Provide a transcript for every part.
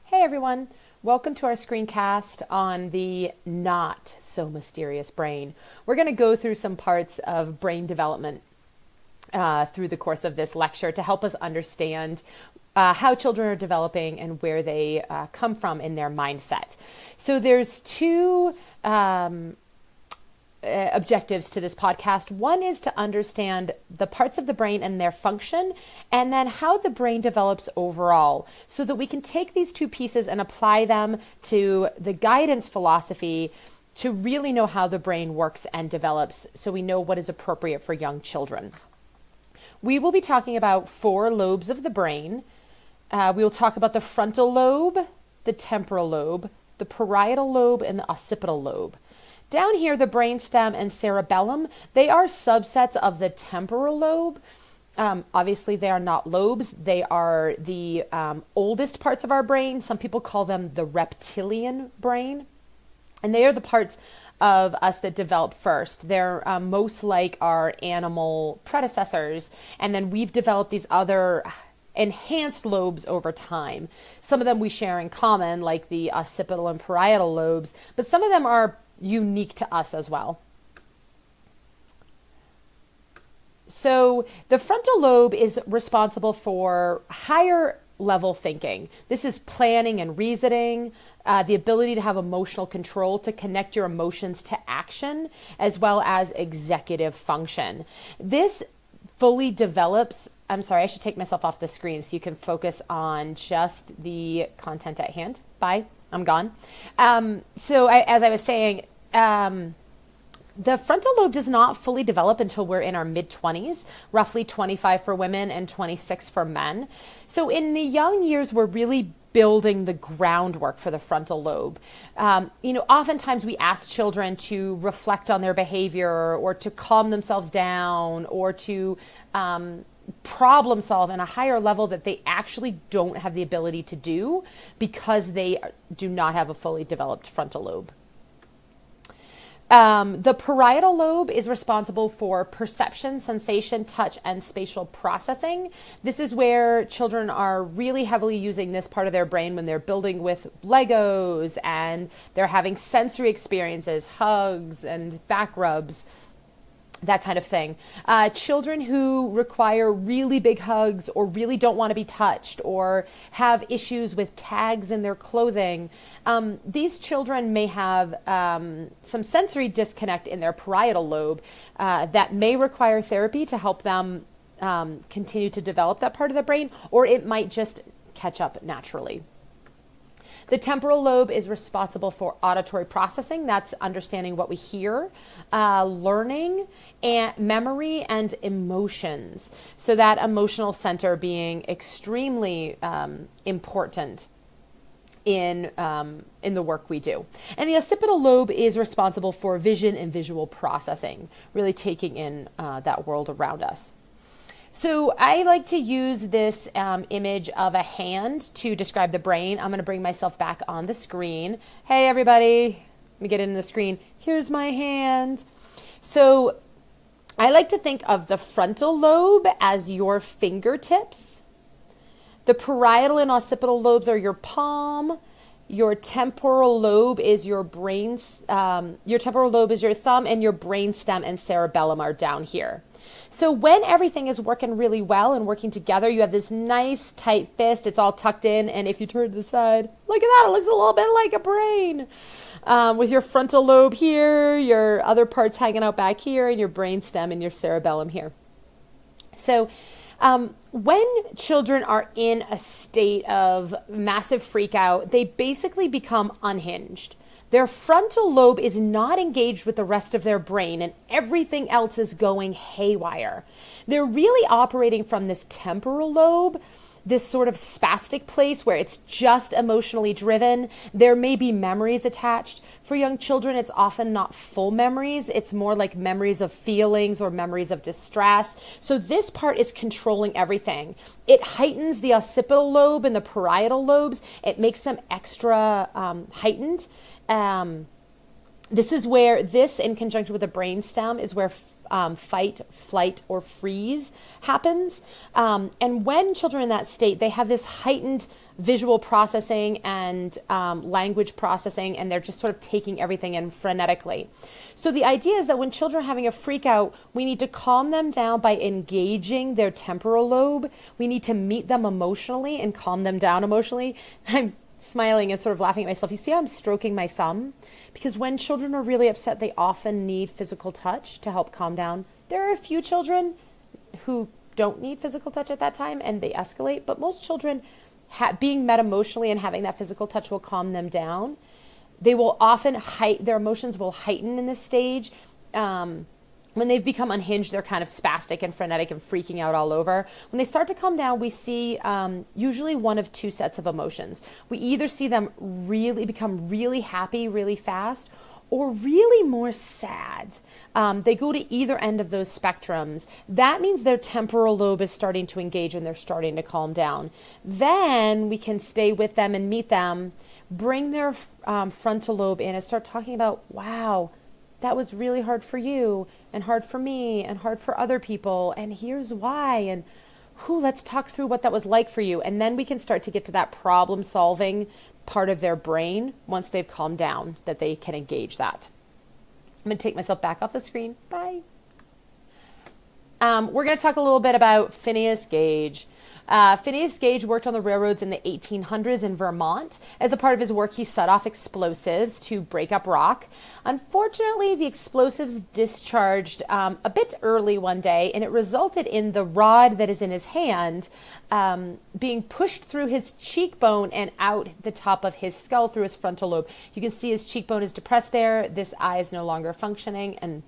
Hey everyone, welcome to our screencast on the not so mysterious brain. We're going to go through some parts of brain development through the course of this lecture to help us understand how children are developing and where they come from in their mindset. So there's two objectives to this podcast. One is to understand the parts of the brain and their function, and then how the brain develops overall, so that we can take these two pieces and apply them to the guidance philosophy to really know how the brain works and develops, so we know what is appropriate for young children. We will be talking about 4 lobes of the brain. We will talk about the frontal lobe, the temporal lobe, the parietal lobe, and the occipital lobe. Down here, the brainstem and cerebellum, they are subsets of the temporal lobe. Obviously, they are not lobes. They are the oldest parts of our brain. Some people call them the reptilian brain. And they are the parts of us that develop first. They're most like our animal predecessors. And then we've developed these other enhanced lobes over time. Some of them we share in common, like the occipital and parietal lobes, but some of them are unique to us as well. So the frontal lobe is responsible for higher level thinking. This is planning and reasoning, the ability to have emotional control, to connect your emotions to action, as well as executive function. This fully develops, I'm sorry, I should take myself off the screen so you can focus on just the content at hand. Bye. I'm gone. As I was saying, the frontal lobe does not fully develop until we're in our mid-20s, roughly 25 for women and 26 for men. So in the young years, we're really building the groundwork for the frontal lobe. Oftentimes we ask children to reflect on their behavior, or to calm themselves down, or to problem solve in a higher level that they actually don't have the ability to do because they do not have a fully developed frontal lobe. The parietal lobe is responsible for perception, sensation, touch, and spatial processing. This is where children are really heavily using this part of their brain when they're building with Legos and they're having sensory experiences, hugs and back rubs, that kind of thing. Children who require really big hugs, or really don't want to be touched, or have issues with tags in their clothing, these children may have some sensory disconnect in their parietal lobe that may require therapy to help them continue to develop that part of the brain, or it might just catch up naturally. The temporal lobe is responsible for auditory processing. That's understanding what we hear, learning, and memory, and emotions. So that emotional center being extremely important in the work we do. And the occipital lobe is responsible for vision and visual processing, really taking in that world around us. So I like to use this image of a hand to describe the brain. I'm going to bring myself back on the screen. Hey, everybody. Let me get into the screen. Here's my hand. So I like to think of the frontal lobe as your fingertips. The parietal and occipital lobes are your palm. Your temporal lobe is your brain. Your temporal lobe is your thumb, and your brainstem and cerebellum are down here. So when everything is working really well and working together, you have this nice tight fist. It's all tucked in. And if you turn to the side, look at that. It looks a little bit like a brain. With your frontal lobe here, your other parts hanging out back here, and your brainstem and your cerebellum here. So when children are in a state of massive freak out, they basically become unhinged. Their frontal lobe is not engaged with the rest of their brain, and everything else is going haywire. They're really operating from this temporal lobe, this sort of spastic place where it's just emotionally driven. There may be memories attached. For young children, it's often not full memories. It's more like memories of feelings or memories of distress. So this part is controlling everything. It heightens the occipital lobe and the parietal lobes. It makes them extra heightened. This is where this, in conjunction with the brainstem, is where fight, flight, or freeze happens. And when children in that state, they have this heightened visual processing and language processing, and they're just sort of taking everything in frenetically. So the idea is that when children are having a freak out, we need to calm them down by engaging their temporal lobe. We need to meet them emotionally and calm them down emotionally. I'm smiling and sort of laughing at myself. You see how I'm stroking my thumb? Because when children are really upset, they often need physical touch to help calm down. There are a few children who don't need physical touch at that time and they escalate, but most children being met emotionally and having that physical touch will calm them down. They will often their emotions will heighten in this stage. When they've become unhinged, they're kind of spastic and frenetic and freaking out all over. When they start to calm down, we see usually one of two sets of emotions. We either see them really become really happy really fast, or really more sad. They go to either end of those spectrums. That means their temporal lobe is starting to engage and they're starting to calm down. Then we can stay with them and meet them, bring their frontal lobe in and start talking about, wow, that was really hard for you and hard for me and hard for other people. And here's why. And let's talk through what that was like for you. And then we can start to get to that problem solving part of their brain once they've calmed down, that they can engage that. I'm going to take myself back off the screen. Bye. We're going to talk a little bit about Phineas Gage. Phineas Gage worked on the railroads in the 1800s in Vermont. As a part of his work, he set off explosives to break up rock. Unfortunately, the explosives discharged a bit early one day, and it resulted in the rod that is in his hand being pushed through his cheekbone and out the top of his skull through his frontal lobe. You can see his cheekbone is depressed there. This eye is no longer functioning, and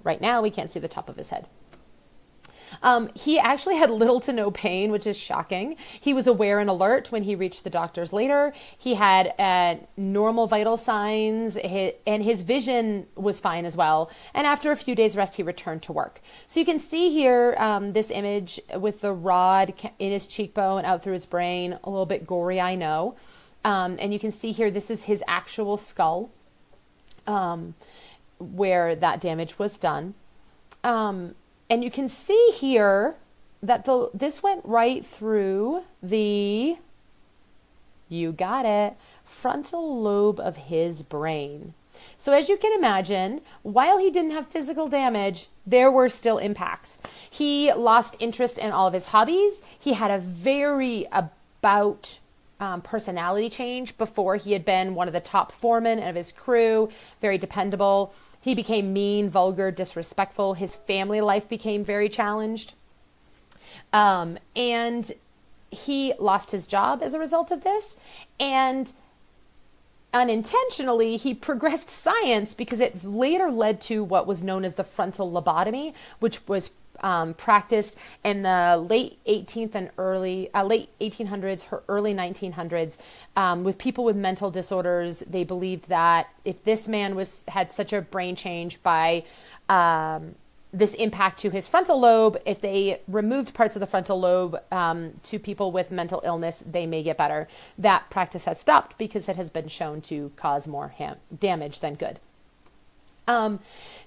right now we can't see the top of his head. He actually had little to no pain, which is shocking. He was aware and alert when he reached the doctors later. He had normal vital signs, and his vision was fine as well. And after a few days rest, he returned to work. So you can see here this image with the rod in his cheekbone out through his brain, a little bit gory, I know. And you can see here, this is his actual skull where that damage was done. And you can see here that this went right through the, you got it, frontal lobe of his brain. So as you can imagine, while he didn't have physical damage, there were still impacts. He lost interest in all of his hobbies. He had a very personality change. Before, he had been one of the top foremen of his crew, very dependable. He became mean, vulgar, disrespectful. His family life became very challenged. And he lost his job as a result of this. And unintentionally, he progressed science because it later led to what was known as the frontal lobotomy, which was practiced in the late 18th and late 1800s, early 1900s, with people with mental disorders. They believed that if this man had such a brain change by this impact to his frontal lobe, if they removed parts of the frontal lobe to people with mental illness, they may get better. That practice has stopped because it has been shown to cause more damage than good.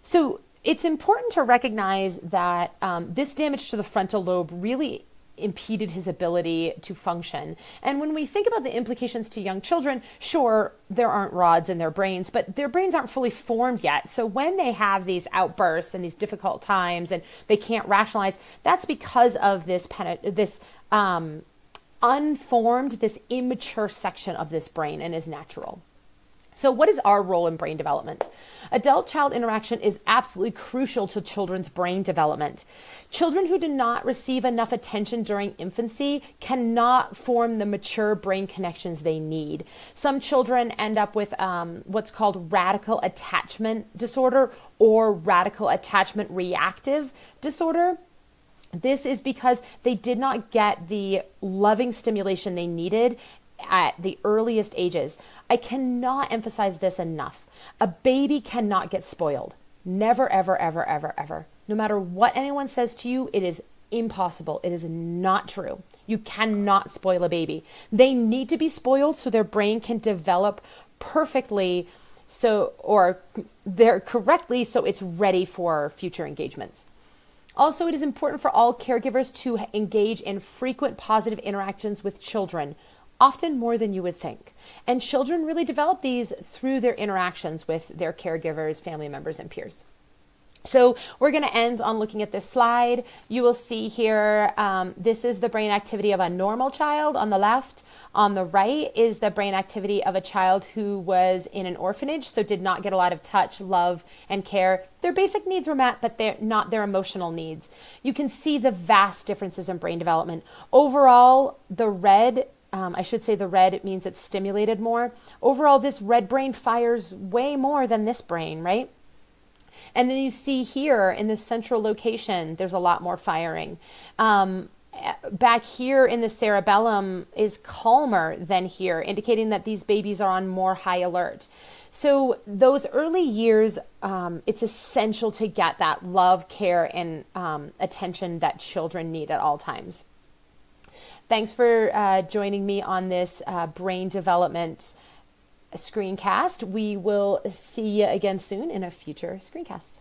So it's important to recognize that this damage to the frontal lobe really impeded his ability to function. And when we think about the implications to young children, sure, there aren't rods in their brains, but their brains aren't fully formed yet. So when they have these outbursts and these difficult times and they can't rationalize, that's because of this unformed, this immature section of this brain and is natural. So what is our role in brain development? Adult-child interaction is absolutely crucial to children's brain development. Children who do not receive enough attention during infancy cannot form the mature brain connections they need. Some children end up with what's called radical attachment disorder or radical attachment reactive disorder. This is because they did not get the loving stimulation they needed at the earliest ages. I cannot emphasize this enough. A baby cannot get spoiled. Never, ever, ever, ever, ever. No matter what anyone says to you, it is impossible. It is not true. You cannot spoil a baby. They need to be spoiled so their brain can develop perfectly correctly so it's ready for future engagements. Also, it is important for all caregivers to engage in frequent positive interactions with children. often more than you would think. And children really develop these through their interactions with their caregivers, family members, and peers. So we're going to end on looking at this slide. You will see here, this is the brain activity of a normal child on the left. On the right is the brain activity of a child who was in an orphanage, so did not get a lot of touch, love, and care. Their basic needs were met, but they're not their emotional needs. You can see the vast differences in brain development. Overall, the red, the red means it's stimulated more. Overall, this red brain fires way more than this brain, right? And then you see here in this central location, there's a lot more firing. Back here in the cerebellum is calmer than here, indicating that these babies are on more high alert. So those early years, it's essential to get that love, care, and attention that children need at all times. Thanks for joining me on this brain development screencast. We will see you again soon in a future screencast.